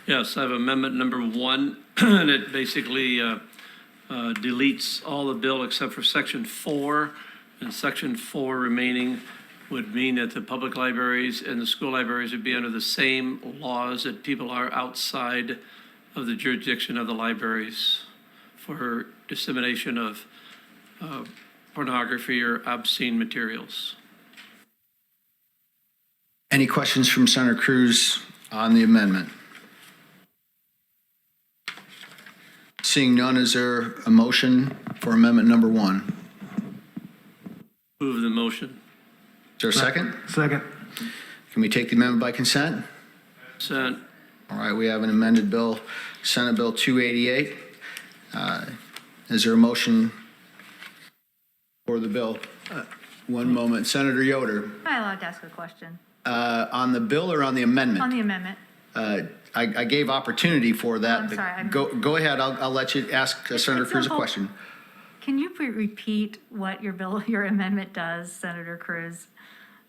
Yes, I have amendment number 1, and it basically deletes all the bill except for section 4. And section 4 remaining would mean that the public libraries and the school libraries would be under the same laws that people are outside of the jurisdiction of the libraries for dissemination of pornography or obscene materials. Any questions from Senator Cruz on the amendment? Seeing none, is there a motion for amendment number 1? Move the motion. Is there a second? Second. Can we take the amendment by consent? Consent. All right, we have an amended bill, Senate Bill 288. Is there a motion for the bill? One moment. Senator Yoder, Am I allowed to ask a question? on the bill or on the amendment? On the amendment. I gave opportunity for that. I'm but sorry, Go ahead. I'll let you ask Senator Cruz a question. Can you repeat what your amendment does, Senator Cruz?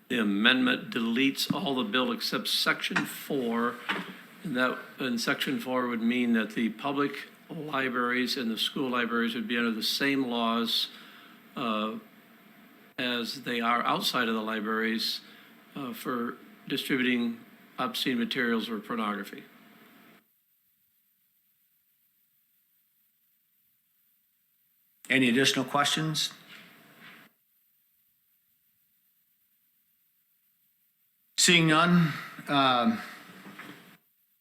The amendment deletes all the bill except section 4. And section 4 would mean that the public libraries and the school libraries would be under the same laws as they are outside of the libraries for distributing obscene materials or pornography. Any additional questions? Seeing none,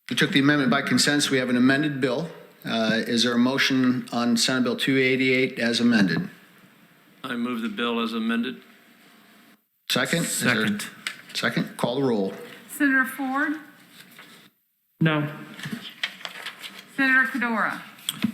we took the amendment by consent. We have an amended bill. Is there a motion on Senate Bill 288 as amended? I move the bill as amended. Second? Second. Second. Call the roll. Senator Ford, No. Senator Fedora,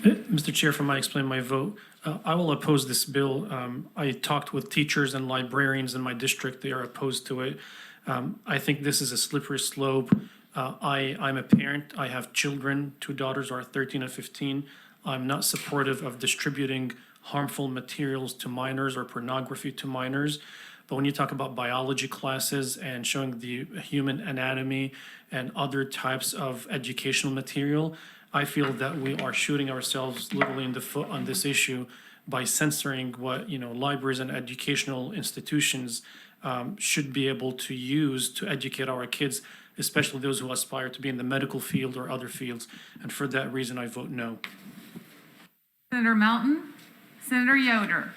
Mr. Chair, if I might explain my vote, I will oppose this bill. I talked with teachers and librarians in my district. They are opposed to it. I think this is a slippery slope. I'm a parent. I have children. 2 daughters are 13 and 15. I'm not supportive of distributing harmful materials to minors or pornography to minors. But when you talk about biology classes and showing the human anatomy and other types of educational material, I feel that we are shooting ourselves literally in the foot on this issue by censoring what, libraries and educational institutions should be able to use to educate our kids, especially those who aspire to be in the medical field or other fields. And for that reason, I vote no. Senator Melton, Senator Yoder.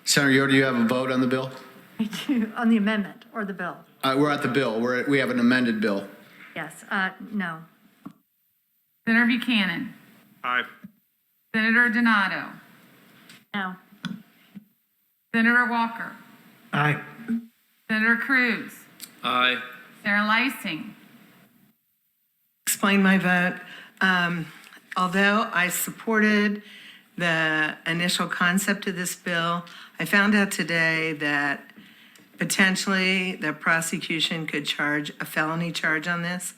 Senator Yoder, do you have a vote on the bill? I do, on the amendment or the bill? We're at the bill. We have an amended bill. Yes, no. Senator Buchanan. Aye. Senator Donato. No. Senator Walker. Aye. Senator Cruz. Aye. Senator Lysing. Explain my vote. Although I supported the initial concept of this bill, I found out today that potentially the prosecution could charge a felony charge on this.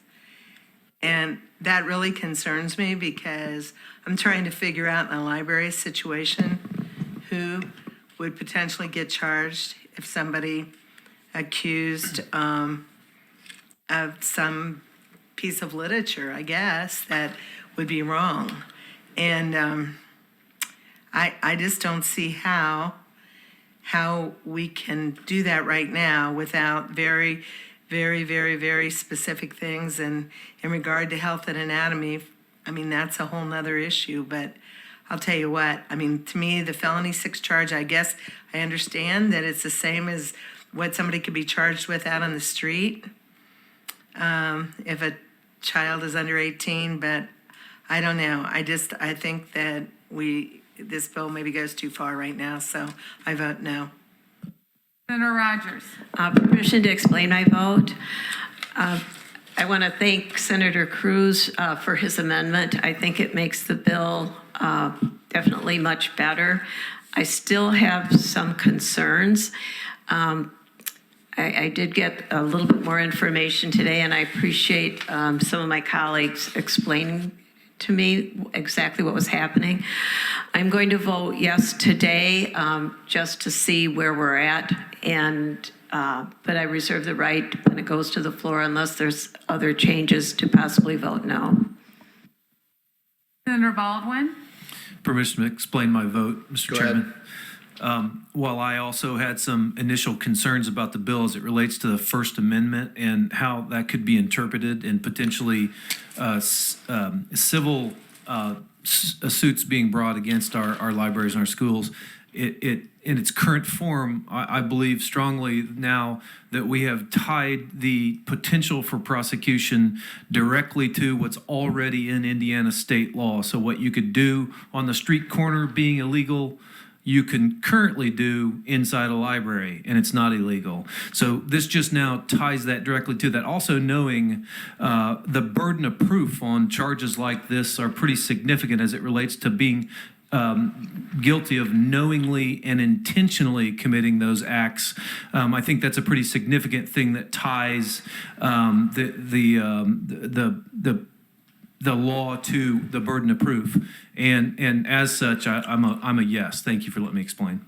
And that really concerns me because I'm trying to figure out in a library situation who would potentially get charged if somebody accused of some piece of literature, I guess, that would be wrong. And I just don't see how we can do that right now without very, very, very, very specific things. And in regard to health and anatomy, I mean, that's a whole nother issue. But I'll tell you what, I mean, to me, the felony 6 charge, I guess I understand that it's the same as what somebody could be charged with out on the street if a child is under 18, but I don't know. I think that this bill maybe goes too far right now, so I vote no. Senator Rogers. Permission to explain my vote. I want to thank Senator Cruz for his amendment. I think it makes the bill definitely much better. I still have some concerns. I did get a little bit more information today, and I appreciate some of my colleagues explaining to me exactly what was happening. I'm going to vote yes today, just to see where we're at, and but I reserve the right when it goes to the floor, unless there's other changes, to possibly vote no. Senator Baldwin. Permission to explain my vote, Mr. Go ahead. Chairman. While I also had some initial concerns about the bill as it relates to the First Amendment and how that could be interpreted and potentially civil suits being brought against our libraries and our schools, it in its current form, I believe strongly now that we have tied the potential for prosecution directly to what's already in Indiana state law. So what you could do on the street corner being illegal, you can currently do inside a library, and it's not illegal. So this just now ties that directly to that. Also knowing the burden of proof on charges like this are pretty significant as it relates to being guilty of knowingly and intentionally committing those acts. I think that's a pretty significant thing that ties the law to the burden of proof, and as such, I'm a yes. Thank you for letting me explain.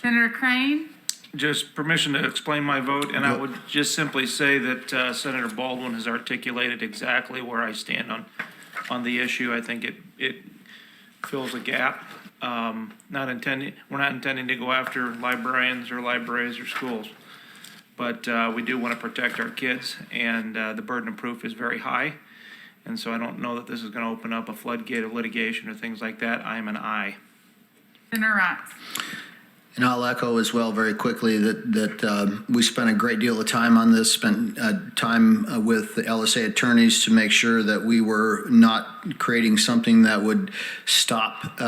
Senator Crane. Just permission to explain my vote, and I would just simply say that Senator Baldwin has articulated exactly where I stand on the issue. I think it fills a gap. We're not intending to go after librarians or libraries or schools, but we do want to protect our kids, and the burden of proof is very high. And so I don't know that this is going to open up a floodgate of litigation or things like that. I am an aye. Senator Rotz. And I'll echo as well very quickly that we spent a great deal of time on this, spent time with the LSA attorneys to make sure that we were not creating something that would stop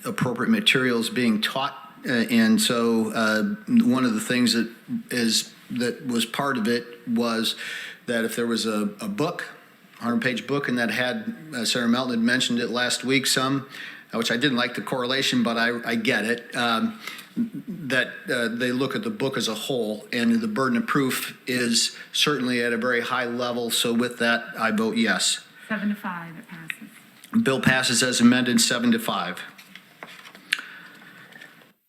appropriate materials being taught. And so one of the things that was part of it was that if there was a book, 100-page book, and that had, Senator Melton had mentioned it last week some, which I didn't like the correlation, but I get it, that they look at the book as a whole, and the burden of proof is certainly at a very high level. So with that, I vote yes. 7-5, it passes. Bill passes as amended, 7-5.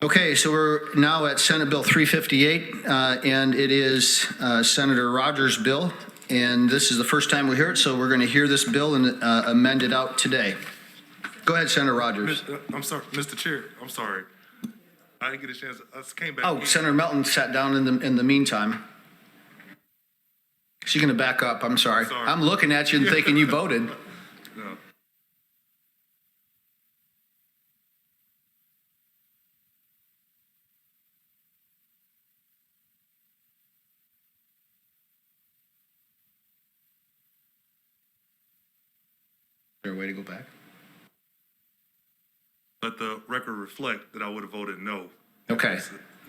Okay, so we're now at Senate Bill 358, and it is Senator Rogers' bill, and this is the first time we hear it, so we're going to hear this bill and amend it out today. Go ahead, Senator Rogers. I'm sorry, Mr. Chair, I'm sorry. I didn't get a chance. I came back. Oh, Senator Melton sat down in the meantime. She's going to back up. I'm sorry. I'm looking at you and thinking you voted. No. Is there a way to go back? Let the record reflect that I would have voted no. Okay,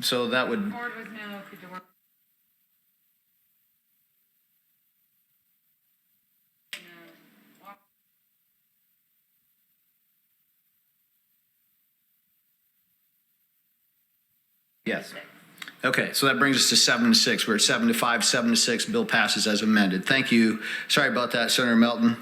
so that would, Board was no. Could you work? yes. Okay, so that brings us to 7-6. We're at 7-5, 7-6. Bill passes as amended. Thank you. Sorry about that, Senator Melton.